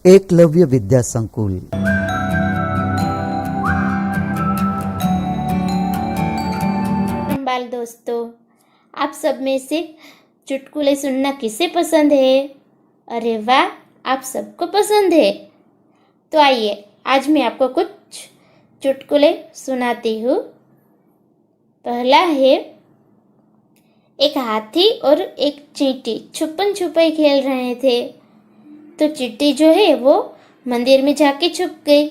एकलव्य विद्या संकुल। बाल दोस्तों, आप सब में से चुटकुले सुनना किसे पसंद है? अरे वाह, आप सबको पसंद है। तो आइए आज मैं आपको कुछ चुटकुले सुनाती हूँ। पहला है, एक हाथी और एक चींटी छुपन छुपाई खेल रहे थे। तो चींटी जो है वो मंदिर में जाके छुप गई।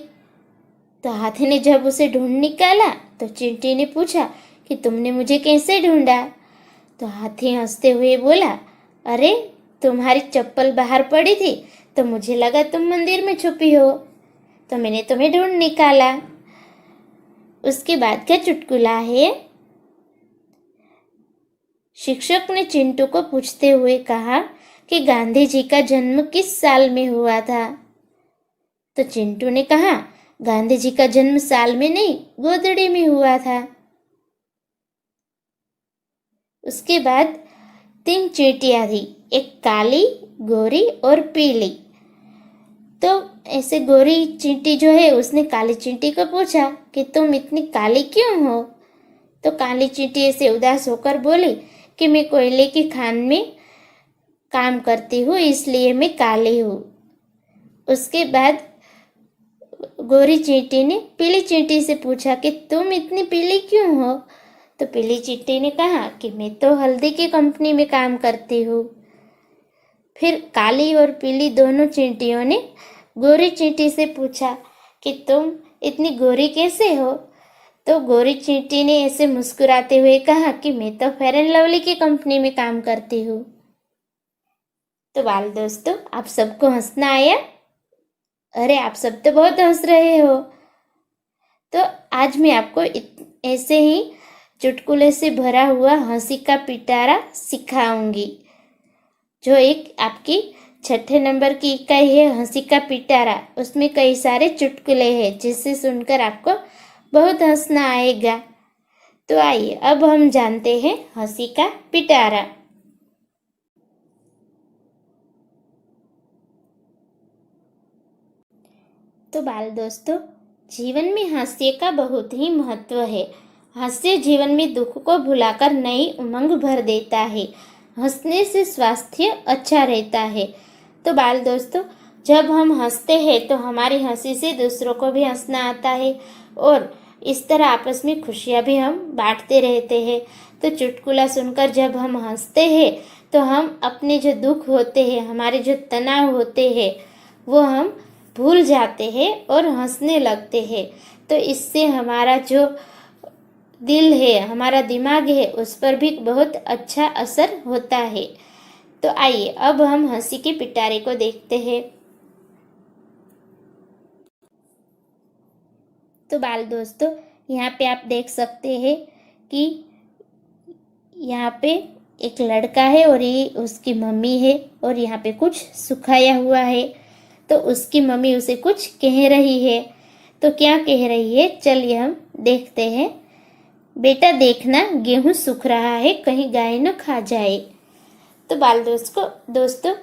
तो हाथी ने जब उसे ढूंढ निकाला तो चींटी ने पूछा कि तुमने मुझे कैसे ढूंढा? तो हाथी हंसते हुए बोला, अरे तुम्हारी चप्पल बाहर पड़ी थी तो मुझे लगा तुम मंदिर में छुपी हो, तो मैंने तुम्हें ढूंढ निकाला। उसके बाद का चुटकुला है, शिक्षक ने चिंटू को पूछते हुए कहा कि गांधी जी का जन्म किस साल में हुआ था? तो चिंटू ने कहा, गांधी जी का जन्म साल में नहीं, गोदड़ी में हुआ था। उसके बाद 3 चींटियां थी, एक काली, गोरी और पीली। तो ऐसे गोरी चींटी जो है उसने काली चींटी को पूछा कि तुम इतनी काली क्यों हो? तो काली चींटी ऐसे उदास होकर बोली कि मैं कोयले की खान में काम करती हूँ, इसलिए मैं काली हूँ। उसके बाद गोरी चींटी ने पीली चींटी से पूछा कि तुम इतनी पीली क्यों हो? तो पीली चींटी ने कहा कि मैं तो हल्दी की कंपनी में काम करती हूँ। फिर काली और पीली दोनों चींटियों ने गोरी चींटी से पूछा कि तुम इतनी गोरी कैसे हो? तो गोरी चींटी ने ऐसे मुस्कुराते हुए कहा कि मैं तो फेयर एंड लवली की कंपनी में काम करती हूँ। तो बाल दोस्तों, आप सबको हंसना आया? अरे आप सब तो बहुत हंस रहे हो। तो आज मैं आपको ऐसे ही चुटकुले से भरा हुआ हंसी का पिटारा सिखाऊंगी। जो एक आपकी 6ठे नंबर की इकाई है हंसी का पिटारा, उसमें कई सारे चुटकुले हैं जिसे सुनकर आपको बहुत हंसना आएगा। तो आइए अब हम जानते हैं हंसी का पिटारा। तो बाल दोस्तों, जीवन में हास्य का बहुत ही महत्व है। हास्य जीवन में दुख को भुलाकर नई उमंग भर देता है। हंसने से स्वास्थ्य अच्छा रहता है। तो बाल दोस्तों, जब हम हंसते हैं तो हमारी हंसी से दूसरों को भी हंसना आता है और इस तरह आपस में खुशियाँ भी हम बांटते रहते हैं। तो चुटकुला सुनकर जब हम हंसते हैं तो हम अपने जो दुख होते हैं, हमारे जो तनाव होते हैं, वो हम भूल जाते हैं और हंसने लगते हैं। तो इससे हमारा जो दिल है, हमारा दिमाग है, उस पर भी बहुत अच्छा असर होता है। तो आइए अब हम हंसी के पिटारे को देखते हैं। तो बाल दोस्तों, यहाँ पे आप देख सकते हैं कि यहाँ पे एक लड़का है और ये उसकी मम्मी है और यहाँ पे कुछ सुखाया हुआ है। तो उसकी मम्मी उसे कुछ कह रही है। तो क्या कह रही है, चलिए हम देखते हैं। बेटा देखना, गेहूं सूख रहा है, कहीं गाय न खा जाए। तो बाल दोस्तों,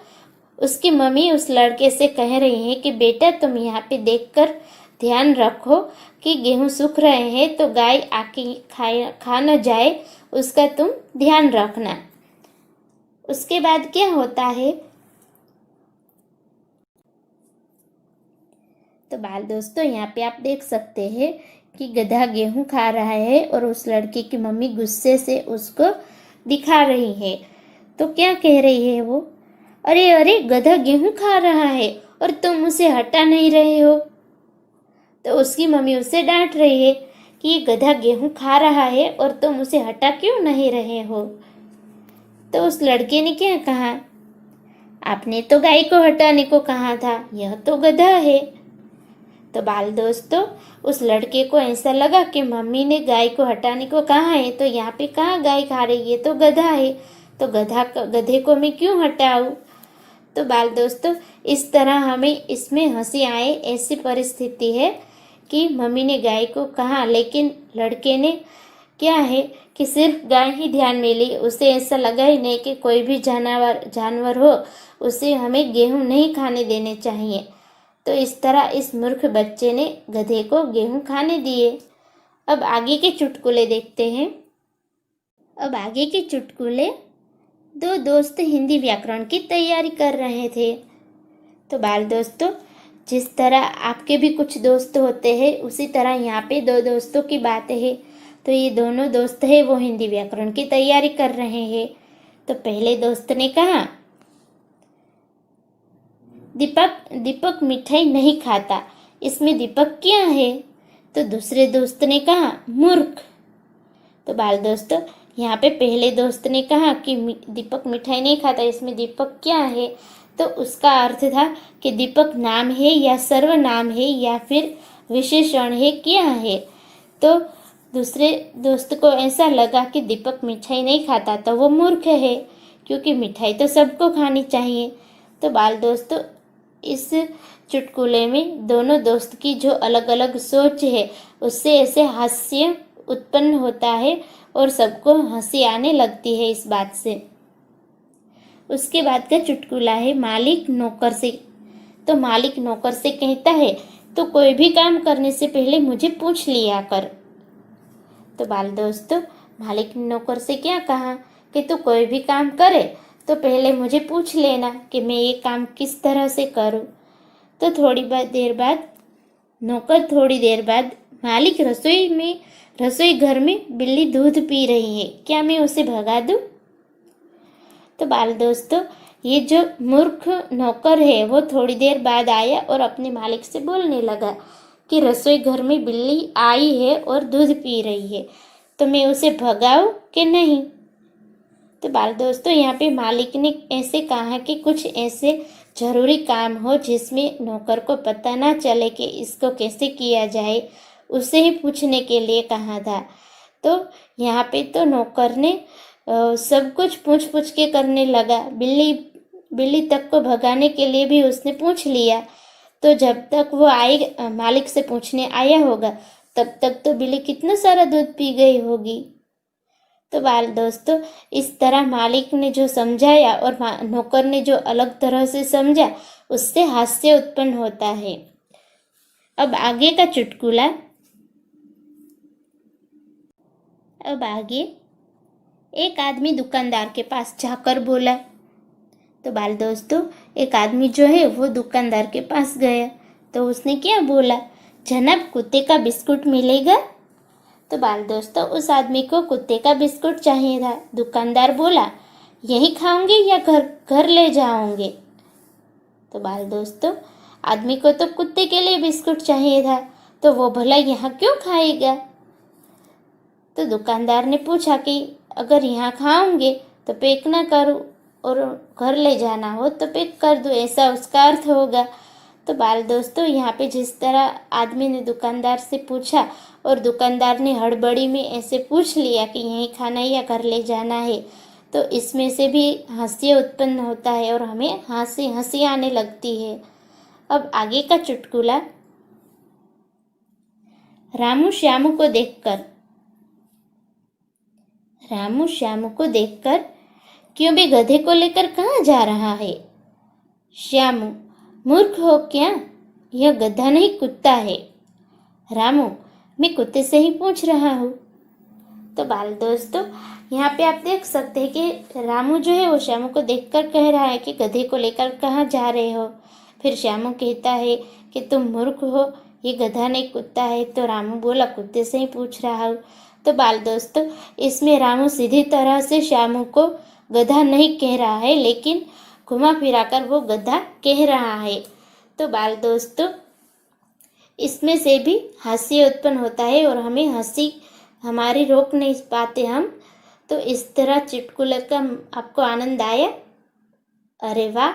उसकी मम्मी उस लड़के से कह रही है कि बेटा तुम यहाँ पे देखकर ध्यान रखो कि गेहूं सूख रहे हैं तो गाय आके खा न जाए, उसका तुम ध्यान रखना। उसके बाद क्या होता है, तो बाल दोस्तों यहाँ पे आप देख सकते हैं कि गधा गेहूं खा रहा है और उस लड़के की मम्मी गुस्से से उसको दिखा रही है। तो क्या कह रही है वो, अरे अरे गधा गेहूं खा रहा है और तुम उसे हटा नहीं रहे हो। तो उसकी मम्मी उसे डांट रही है कि ये गधा गेहूं खा रहा है और तुम उसे हटा क्यों नहीं रहे हो। तो उस लड़के ने क्या कहा, आपने तो गाय को हटाने को कहा था, यह तो गधा है। तो बाल दोस्तों, उस लड़के को ऐसा लगा कि मम्मी ने गाय को हटाने को कहा है, तो यहाँ पे कहाँ गाय खा रही है, तो गधा है, तो गधे को मैं क्यों हटाऊं। तो बाल दोस्तों, इस तरह हमें इसमें हंसी आए ऐसी परिस्थिति है कि मम्मी ने गाय को कहा, लेकिन लड़के ने क्या है कि सिर्फ गाय ही ध्यान में ली। उसे ऐसा लगा ही नहीं कि कोई भी जानवर हो उसे हमें गेहूं नहीं खाने देने चाहिए। तो इस तरह इस मूर्ख बच्चे ने गधे को गेहूं खाने दिए। अब आगे के चुटकुले देखते हैं। अब आगे के चुटकुले, दो दोस्त हिंदी व्याकरण की तैयारी कर रहे थे। तो बाल दोस्तों, जिस तरह आपके भी कुछ दोस्त होते हैं, उसी तरह यहाँ पे दो दोस्तों की बात है। तो ये दोनों दोस्त है वो हिंदी व्याकरण की तैयारी कर रहे हैं। तो पहले दोस्त ने कहा, दीपक मिठाई नहीं खाता, इसमें दीपक क्या है? तो दूसरे दोस्त ने कहा, मूर्ख। तो बाल दोस्तों, यहाँ पे पहले दोस्त ने कहा कि दीपक मिठाई नहीं खाता, इसमें दीपक क्या है? तो उसका अर्थ था कि दीपक नाम है या सर्वनाम है या फिर विशेषण है, क्या है? तो दूसरे दोस्त को ऐसा लगा कि दीपक मिठाई नहीं खाता तो वो मूर्ख है, क्योंकि मिठाई तो सबको खानी चाहिए। तो बाल दोस्तों, इस चुटकुले में दोनों दोस्त की जो अलग अलग सोच है उससे ऐसे हास्य उत्पन्न होता है और सबको हंसी आने लगती है इस बात से। उसके बाद का चुटकुला है मालिक नौकर से। तो मालिक नौकर से कहता है, तो कोई भी काम करने से पहले मुझे पूछ लिया कर। तो बाल दोस्तों, मालिक ने नौकर से क्या कहा कि तू कोई भी काम करे तो पहले मुझे पूछ लेना कि मैं ये काम किस तरह से करूं। तो थोड़ी देर बाद मालिक रसोई घर में बिल्ली दूध पी रही है, क्या मैं उसे भगा दूं? तो बाल दोस्तों, ये जो मूर्ख नौकर है वो थोड़ी देर बाद आया और अपने मालिक से बोलने लगा कि रसोई घर में बिल्ली आई है और दूध पी रही है, तो मैं उसे भगाऊं कि नहीं? तो बाल दोस्तों, यहाँ पे मालिक ने ऐसे कहा कि कुछ ऐसे जरूरी काम हो जिसमें नौकर को पता ना चले कि इसको कैसे किया जाए, उसे ही पूछने के लिए कहा था। तो यहाँ पे तो नौकर ने सब कुछ पूछ के करने लगा। बिल्ली तक को भगाने के लिए भी उसने पूछ लिया। तो जब तक वो मालिक से पूछने आया होगा तब तक तो बिल्ली कितना सारा दूध पी गई होगी। तो बाल दोस्तों, इस तरह मालिक ने जो समझाया और नौकर ने जो अलग तरह से समझा, उससे हास्य उत्पन्न होता है। अब आगे का चुटकुला। अब आगे एक आदमी दुकानदार के पास जाकर बोला। तो बाल दोस्तों, एक आदमी जो है वो दुकानदार के पास गया। तो उसने क्या बोला, जनाब कुत्ते का बिस्कुट मिलेगा? तो बाल दोस्तों, उस आदमी को कुत्ते का बिस्कुट चाहिए था। दुकानदार बोला, यही खाओगे या घर ले जाओगे? तो बाल दोस्तों, आदमी को तो कुत्ते के लिए बिस्कुट चाहिए था, तो वो भला यहाँ क्यों खाएगा? तो दुकानदार ने पूछा कि अगर यहाँ खाओगे तो पैक ना करूँ और घर ले जाना हो तो पैक कर दूँ, ऐसा उसका अर्थ होगा। तो बाल दोस्तों, यहाँ पे जिस तरह आदमी ने दुकानदार से पूछा और दुकानदार ने हड़बड़ी में ऐसे पूछ लिया कि यहीं खाना या घर ले जाना है, तो इसमें से भी हास्य उत्पन्न होता है और हमें हंसी आने लगती है। अब आगे का चुटकुला। रामू श्यामू को देखकर क्यों भी गधे को लेकर कहाँ जा रहा है? श्यामू, मूर्ख हो क्या? यह गधा नहीं कुत्ता है। रामू, मैं कुत्ते से ही पूछ रहा हूँ। तो बाल दोस्तों, यहाँ पे आप देख सकते हैं कि रामू जो है वो श्यामू को देखकर कह रहा है कि गधे को लेकर कहाँ जा रहे हो। फिर श्यामू कहता है कि तुम मूर्ख हो, ये गधा नहीं कुत्ता है। तो रामू बोला, कुत्ते से ही पूछ रहा हूँ। तो बाल दोस्तों, इसमें रामू सीधी तरह से श्यामू को गधा नहीं कह रहा है, लेकिन घुमा फिराकर वो गधा कह रहा है। तो बाल दोस्तों, इसमें से भी हास्य उत्पन्न होता है और हमें हंसी हमारी रोक नहीं पाते हम। तो इस तरह चुटकुले का आपको आनंद आया? अरे वाह!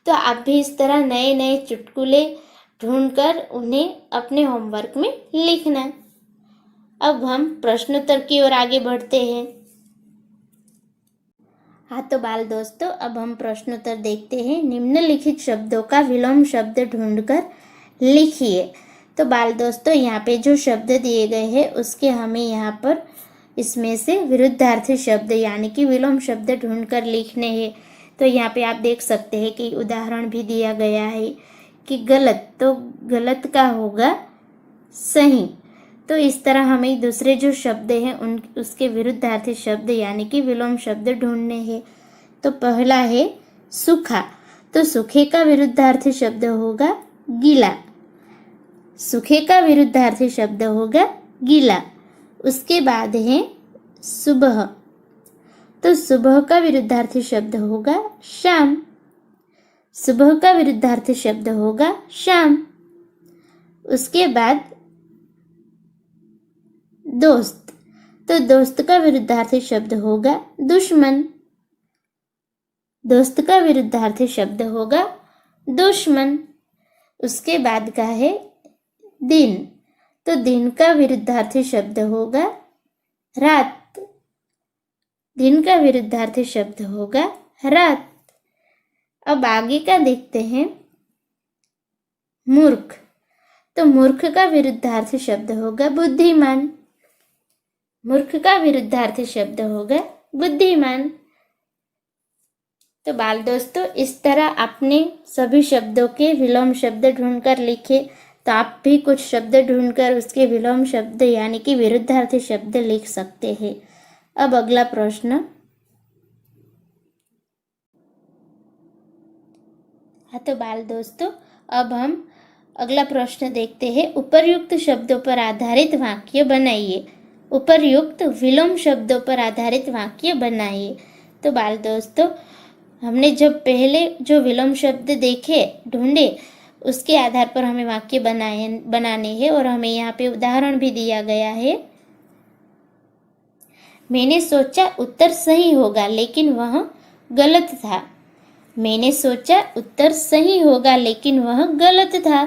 तो आप भी इस तरह नए नए चुटकुले ढूंढकर उन्हें अपने होमवर्क में लिखना। अब हम प्रश्नोत्तर की ओर आगे बढ़ते हैं। हाँ, तो बाल दोस्तों, अब हम प्रश्नोत्तर देखते हैं। निम्नलिखित शब्दों का विलोम शब्द ढूंढकर लिखिए। तो बाल दोस्तों, यहाँ पे जो शब्द दिए गए हैं उसके हमें यहाँ पर इसमें से विरुद्धार्थी शब्द यानी कि विलोम शब्द ढूंढकर लिखने हैं। तो यहाँ पे आप देख सकते हैं कि उदाहरण भी दिया गया है कि गलत, तो गलत का होगा सही। तो इस तरह हमें दूसरे जो शब्द हैं उन उसके विरुद्धार्थी शब्द यानी कि विलोम शब्द ढूंढने हैं। तो पहला है सूखा, तो सूखे का विरुद्धार्थी शब्द होगा गीला। सूखे का विरुद्धार्थी शब्द होगा गीला। उसके बाद है सुबह, तो सुबह का विरुद्धार्थी शब्द होगा शाम। सुबह का विरुद्धार्थी शब्द होगा शाम। उसके बाद दोस्त, तो दोस्त का विरुद्धार्थी शब्द होगा दुश्मन। दोस्त का विरुद्धार्थी शब्द होगा दुश्मन। उसके बाद का है दिन, तो दिन का विरुद्धार्थी शब्द होगा रात। दिन का विरुद्धार्थी शब्द होगा रात। अब आगे का देखते हैं मूर्ख, तो मूर्ख का विरुद्धार्थी शब्द होगा बुद्धिमान। मूर्ख का विरुद्धार्थी शब्द होगा बुद्धिमान। तो बाल दोस्तों, इस तरह आपने सभी शब्दों के विलोम शब्द ढूंढकर लिखे। तो आप भी कुछ शब्द ढूंढकर उसके विलोम शब्द यानी कि विरुद्धार्थी शब्द लिख सकते हैं। अब अगला प्रश्न, हाँ तो बाल दोस्तों, अब हम अगला प्रश्न देखते हैं। उपर्युक्त शब्दों पर आधारित वाक्य बनाइए। उपर्युक्त विलोम शब्दों पर आधारित वाक्य बनाइए। तो बाल दोस्तों, हमने जब पहले जो विलोम शब्द देखे ढूंढे उसके आधार पर हमें वाक्य बनाने हैं और हमें यहाँ पे उदाहरण भी दिया गया है। मैंने सोचा उत्तर सही होगा लेकिन वह गलत था। मैंने सोचा उत्तर सही होगा लेकिन वह गलत था।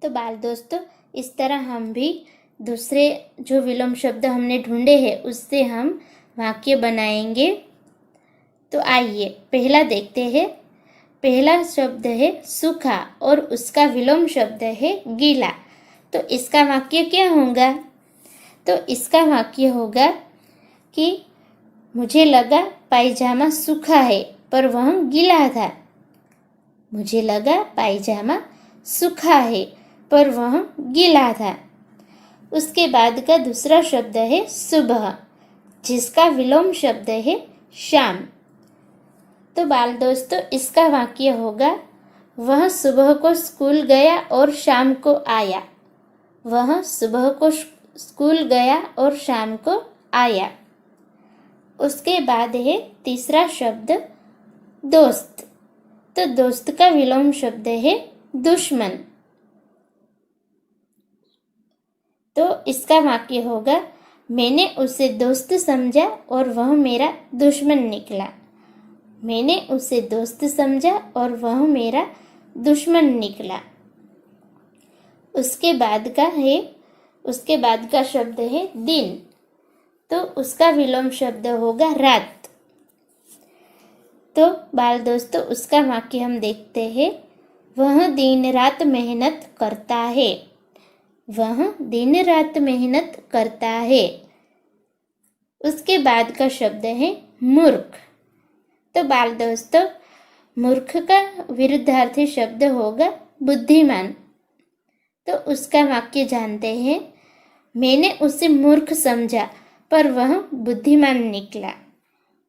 तो बाल दोस्तों, इस तरह हम भी दूसरे जो विलोम शब्द हमने ढूंढे हैं उससे हम वाक्य बनाएंगे। तो आइए पहला देखते हैं। पहला शब्द है सूखा और उसका विलोम शब्द है गीला। तो इसका वाक्य क्या होगा? तो इसका वाक्य होगा कि मुझे लगा पायजामा सूखा है पर वह गीला था। मुझे लगा पायजामा सूखा है पर वह गीला था। उसके बाद का दूसरा शब्द है सुबह, जिसका विलोम शब्द है शाम। तो बाल दोस्तों, इसका वाक्य होगा वह सुबह को स्कूल गया और शाम को आया। वह सुबह को स्कूल गया और शाम को आया। उसके बाद है तीसरा शब्द दोस्त। तो दोस्त का विलोम शब्द है दुश्मन। तो इसका वाक्य होगा मैंने उसे दोस्त समझा और वह मेरा दुश्मन निकला। मैंने उसे दोस्त समझा और वह मेरा दुश्मन निकला। उसके बाद का शब्द है दिन। तो उसका विलोम शब्द होगा रात। तो बाल दोस्तों, उसका वाक्य हम देखते हैं। वह दिन रात मेहनत करता है। वह दिन रात मेहनत करता है। उसके बाद का शब्द है मूर्ख। तो बाल दोस्तों, मूर्ख का विरुद्धार्थी शब्द होगा बुद्धिमान। तो उसका वाक्य जानते हैं। मैंने उसे मूर्ख समझा पर वह बुद्धिमान निकला।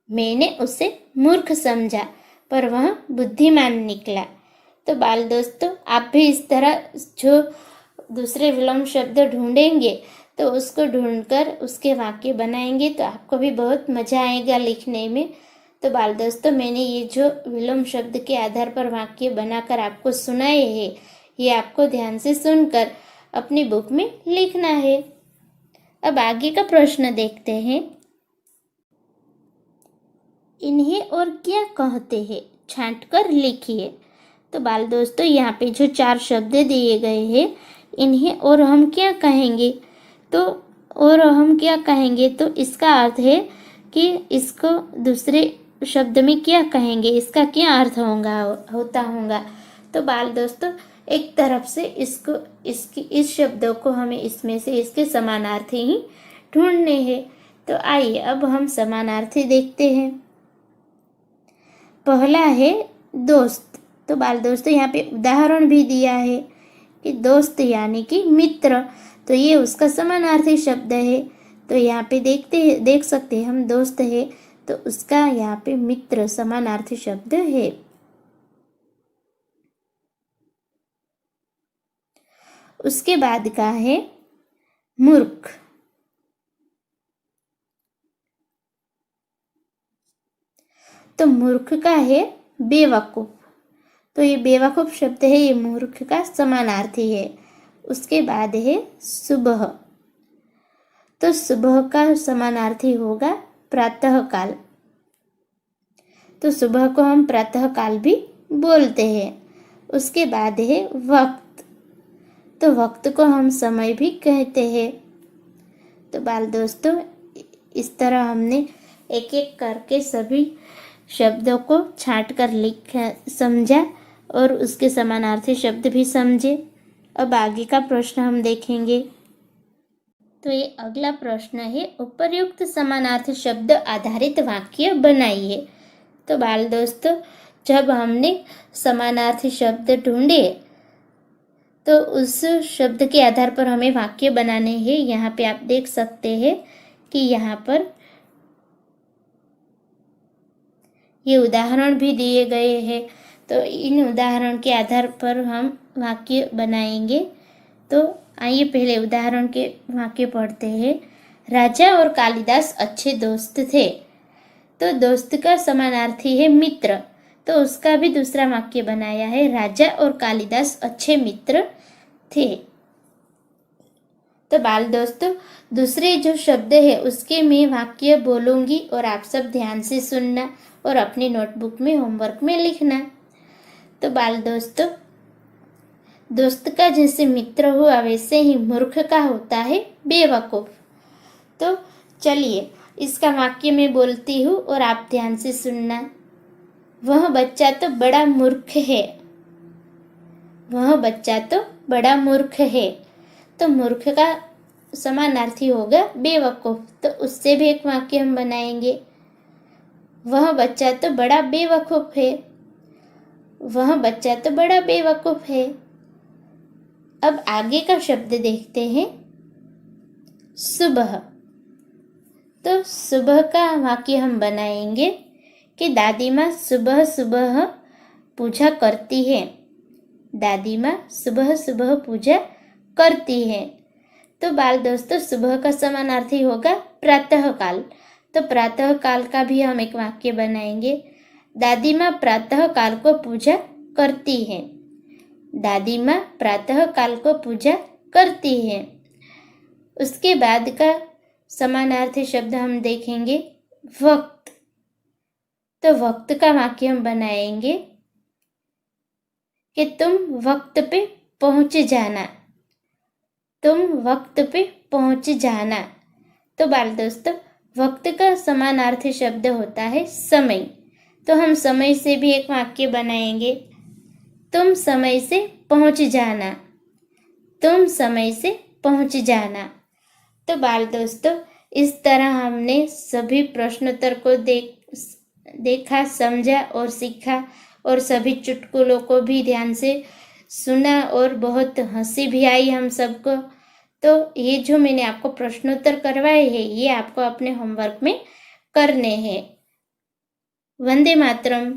मैंने उसे मूर्ख समझा पर वह बुद्धिमान निकला। तो बाल दोस्तों, आप भी इस तरह जो दूसरे विलोम शब्द ढूंढेंगे तो उसको ढूंढकर उसके वाक्य बनाएंगे तो आपको भी बहुत मज़ा आएगा लिखने में। तो बाल दोस्तों, मैंने ये जो विलोम शब्द के आधार पर वाक्य बनाकर आपको सुनाए हैं, ये आपको ध्यान से सुनकर अपनी बुक में लिखना है। अब आगे का प्रश्न देखते हैं। इन्हें और क्या कहते हैं, छांट कर लिखिए। तो बाल दोस्तों, यहाँ पे जो 4 शब्द दिए गए हैं, इन्हें और हम क्या कहेंगे? तो और हम क्या कहेंगे, तो इसका अर्थ है कि इसको दूसरे शब्द में क्या कहेंगे, इसका क्या अर्थ होता होगा। तो बाल दोस्तों, एक तरफ से इस शब्दों को हमें इसमें से इसके समानार्थी ही ढूंढने हैं। तो आइए अब हम समानार्थी देखते हैं। पहला है दोस्त। तो बाल दोस्तों यहाँ पे उदाहरण भी दिया है कि दोस्त यानी कि मित्र, तो ये उसका समानार्थी शब्द है। तो यहाँ पे देख सकते हैं हम दोस्त है तो उसका यहाँ पे मित्र समानार्थी शब्द है। उसके बाद का है मूर्ख। तो मूर्ख का है बेवकूफ। तो ये बेवकूफ शब्द है, ये मूर्ख का समानार्थी है। उसके बाद है सुबह। तो सुबह का समानार्थी होगा प्रातः काल। तो सुबह को हम प्रातः काल भी बोलते हैं। उसके बाद है वक्त। तो वक्त को हम समय भी कहते हैं। तो बाल दोस्तों इस तरह हमने एक एक करके सभी शब्दों को छांट कर लिखा, समझा और उसके समानार्थी शब्द भी समझे। अब आगे का प्रश्न हम देखेंगे। तो ये अगला प्रश्न है, उपर्युक्त समानार्थी शब्द आधारित वाक्य बनाइए। तो बाल दोस्तों जब हमने समानार्थी शब्द ढूंढे तो उस शब्द के आधार पर हमें वाक्य बनाने हैं। यहाँ पे आप देख सकते हैं कि यहाँ पर ये उदाहरण भी दिए गए हैं। तो इन उदाहरण के आधार पर हम वाक्य बनाएंगे। तो आइए पहले उदाहरण के वाक्य पढ़ते हैं। राजा और कालिदास अच्छे दोस्त थे। तो दोस्त का समानार्थी है मित्र, तो उसका भी दूसरा वाक्य बनाया है, राजा और कालिदास अच्छे मित्र थे। तो बाल दोस्तों दूसरे जो शब्द है उसके मैं वाक्य बोलूंगी और आप सब ध्यान से सुनना और अपनी नोटबुक में होमवर्क में लिखना। तो बाल दोस्तों दोस्त का जैसे मित्र हुआ वैसे ही मूर्ख का होता है बेवकूफ। तो चलिए इसका वाक्य मैं बोलती हूँ और आप ध्यान से सुनना। वह बच्चा तो बड़ा मूर्ख है। वह बच्चा तो बड़ा मूर्ख है। तो मूर्ख का समानार्थी होगा बेवकूफ, तो उससे भी एक वाक्य हम बनाएंगे। वह बच्चा तो बड़ा बेवकूफ है। वह बच्चा तो बड़ा बेवकूफ है। अब आगे का शब्द देखते हैं, सुबह। तो सुबह का वाक्य हम बनाएंगे कि दादी माँ सुबह सुबह पूजा करती है। दादी माँ सुबह सुबह पूजा करती है। तो बाल दोस्तों सुबह का समानार्थी होगा प्रातः काल। तो प्रातः काल का भी हम एक वाक्य बनाएंगे। दादी माँ प्रातः काल को पूजा करती है। दादी माँ प्रातः काल को पूजा करती है। उसके बाद का समानार्थी शब्द हम देखेंगे वक्त। तो वक्त का वाक्य हम बनाएंगे कि तुम वक्त पे पहुंच जाना। तुम वक्त पे पहुंच जाना। तो बाल दोस्तों वक्त का समानार्थी शब्द होता है समय। तो हम समय से भी एक वाक्य बनाएंगे, तुम समय से पहुंच जाना। तुम समय से पहुंच जाना। तो बाल दोस्तों इस तरह हमने सभी प्रश्नोत्तर को देखा, समझा और सीखा और सभी चुटकुलों को भी ध्यान से सुना और बहुत हंसी भी आई हम सबको। तो ये जो मैंने आपको प्रश्नोत्तर करवाए हैं ये आपको अपने होमवर्क में करने हैं। वंदे मातरम।